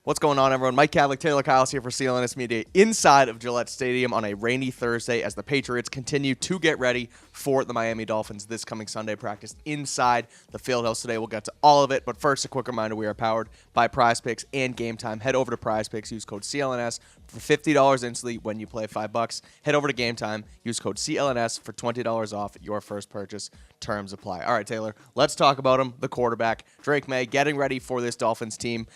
What's going on, everyone? Mike Kadlick, Tayler Kyles here for CLNS Media inside of Gillette Stadium on a rainy Thursday as the Patriots continue to get ready for the Miami Dolphins this coming Sunday practice inside the field house today. We'll get to all of it, but first, a quick reminder, we are powered by Prize Picks and Game Time. Head over to Prize Picks, use code CLNS for $50 instantly when you play $5. Head over to Game Time, use code CLNS for $20 off your first purchase. Terms apply. All right, Taylor, let's talk about him, the quarterback, Drake Maye, getting ready for this Dolphins team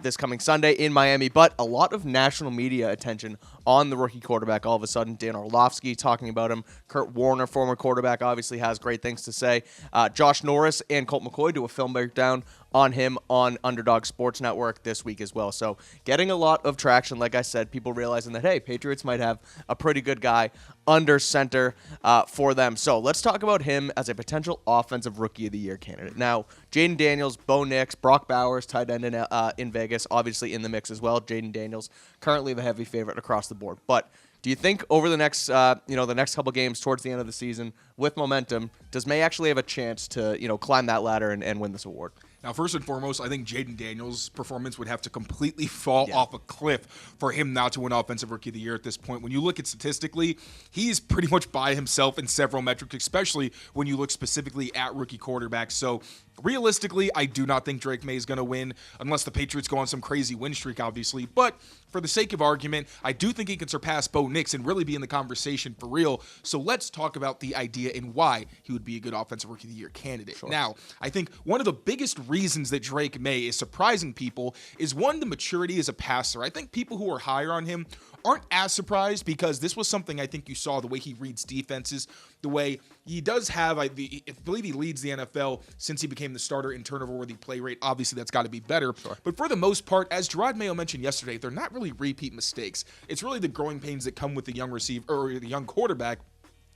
this coming Sunday in Miami, but a lot of national media attention on the rookie quarterback all of a sudden. Dan Orlovsky talking about him. Kurt Warner, former quarterback, obviously has great things to say. Josh Norris and Colt McCoy do a film breakdown on him on Underdog Sports Network this week as well. So getting a lot of traction, like I said, people realizing that, hey, Patriots might have a pretty good guy under center for them. So let's talk about him as a potential offensive rookie of the year candidate. Now, Jayden Daniels, Bo Nix, Brock Bowers, tight end in Vegas, obviously in the mix as well. Jayden Daniels, currently the heavy favorite across the board. But do you think over the next, the next couple games towards the end of the season with momentum, does Maye actually have a chance to, climb that ladder and win this award? Now, first and foremost, I think Jayden Daniels' performance would have to completely fall off a cliff for him not to win Offensive Rookie of the Year at this point. When you look at statistically, he's pretty much by himself in several metrics, especially when you look specifically at rookie quarterbacks. So, realistically, I do not think Drake Maye is going to win unless the Patriots go on some crazy win streak, obviously. But for the sake of argument, I do think he can surpass Bo Nix and really be in the conversation for real. So let's talk about the idea and why he would be a good Offensive Rookie of the Year candidate. Sure. Now, I think one of the biggest reasons that Drake Maye is surprising people is, one, the maturity as a passer. I think people who are higher on him aren't as surprised because this was something I think you saw, the way he reads defenses, the way he does have, I believe he leads the NFL since he became the starter in turnover-worthy play rate. Obviously, that's got to be better. Sure. But for the most part, as Gerard Mayo mentioned yesterday, they're not really repeat mistakes. It's really the growing pains that come with the young receiver or the young quarterback,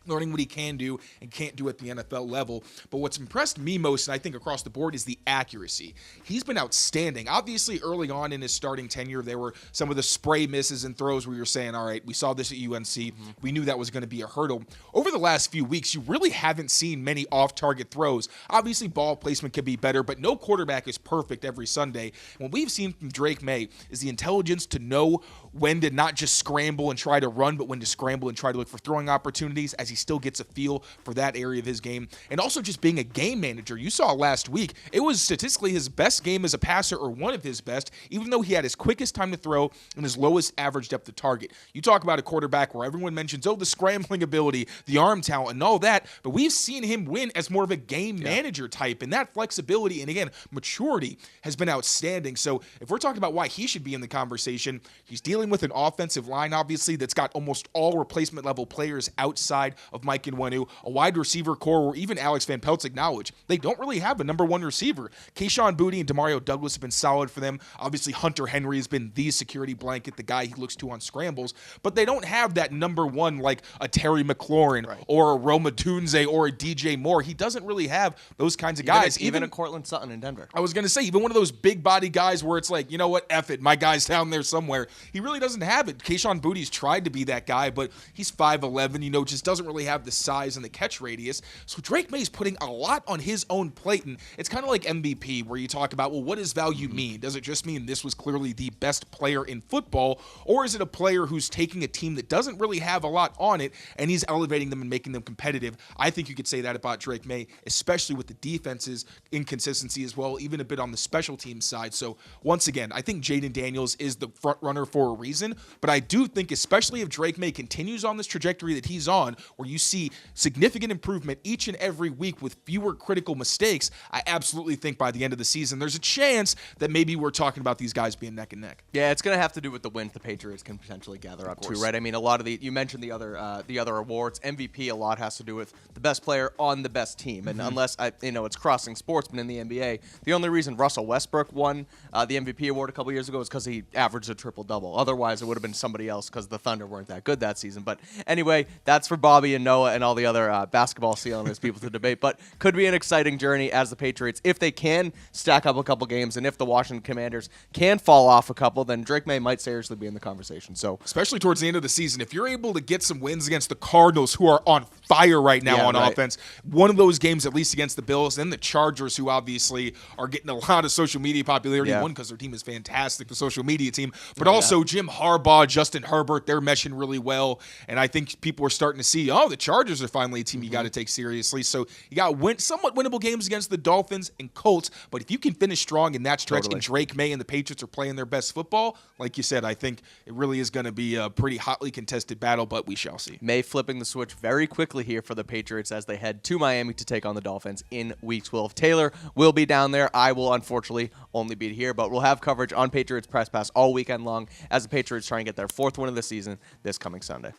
learning what he can do and can't do at the NFL level. But what's impressed me most, and I think across the board, is the accuracy. He's been outstanding. Obviously, early on in his starting tenure, there were some of the spray misses and throws where you're saying, all right, we saw this at UNC. We knew that was going to be a hurdle. Over the last few weeks, you really haven't seen many off-target throws. Obviously, ball placement could be better, but no quarterback is perfect every Sunday. What we've seen from Drake Maye is the intelligence to know when to not just scramble and try to run, but when to scramble and try to look for throwing opportunities, as he still gets a feel for that area of his game. And also just being a game manager. You saw last week, it was statistically his best game as a passer, or one of his best, even though he had his quickest time to throw and his lowest average depth of target. You talk about a quarterback where everyone mentions, the scrambling ability, the arm talent, and all that, but we've seen him win as more of a game manager type, and that flexibility and, again, maturity has been outstanding. So if we're talking about why he should be in the conversation, he's dealing with an offensive line, obviously, that's got almost all replacement level players outside of Mike Nwenu, a wide receiver core where even Alex Van Pelt's acknowledged they don't really have a number one receiver. Keyshawn Boutte and Demario Douglas have been solid for them. Obviously, Hunter Henry has been the security blanket, the guy he looks to on scrambles, but they don't have that number one like a Terry McLaurin or a Roma Dunze or a DJ Moore. He doesn't really have those kinds of guys. Even a Cortland Sutton in Denver. I was going to say, even one of those big body guys where it's like, you know what, F it, my guy's down there somewhere. He really doesn't have it. Keyshawn Boutte's tried to be that guy, but he's 5'11", just doesn't really have the size and the catch radius. So Drake Maye's putting a lot on his own plate, and it's kind of like MVP, where you talk about, well, what does value mean? Does it just mean this was clearly the best player in football, or is it a player who's taking a team that doesn't really have a lot on it, and he's elevating them and making them competitive? I think you could say that about Drake Maye, especially with the defense's inconsistency as well, even a bit on the special team side. So once again, I think Jayden Daniels is the front runner for a reason, but I do think, especially if Drake Maye continues on this trajectory that he's on, where you see significant improvement each and every week with fewer critical mistakes, I absolutely think by the end of the season, there's a chance that maybe we're talking about these guys being neck and neck. Yeah, it's going to have to do with the wins the Patriots can potentially gather up to, right? I mean, a lot of you mentioned the other awards. MVP, a lot has to do with the best player on the best team. And unless, it's crossing sports, but in the NBA, the only reason Russell Westbrook won the MVP award a couple years ago is because he averaged a triple-double. Otherwise, it would have been somebody else because the Thunder weren't that good that season. But anyway, that's for Bobby Cody and Noah and all the other basketball CLNS people to debate. But could be an exciting journey as the Patriots, if they can stack up a couple games, and if the Washington Commanders can fall off a couple, then Drake Maye might seriously be in the conversation. So, especially towards the end of the season, if you're able to get some wins against the Cardinals, who are on fire right now offense, one of those games at least against the Bills, and the Chargers, who obviously are getting a lot of social media popularity. One, because their team is fantastic, the social media team, but also Jim Harbaugh, Justin Herbert, they're meshing really well, and I think people are starting to see, the Chargers are finally a team you got to take seriously. So you got somewhat winnable games against the Dolphins and Colts, but if you can finish strong in that stretch, and Drake Maye and the Patriots are playing their best football, like you said, I think it really is going to be a pretty hotly contested battle, but we shall see. Maye flipping the switch very quickly here for the Patriots as they head to Miami to take on the Dolphins in Week 12. Taylor will be down there. I will unfortunately only be here, but we'll have coverage on Patriots Press Pass all weekend long as the Patriots try and get their 4th win of the season this coming Sunday.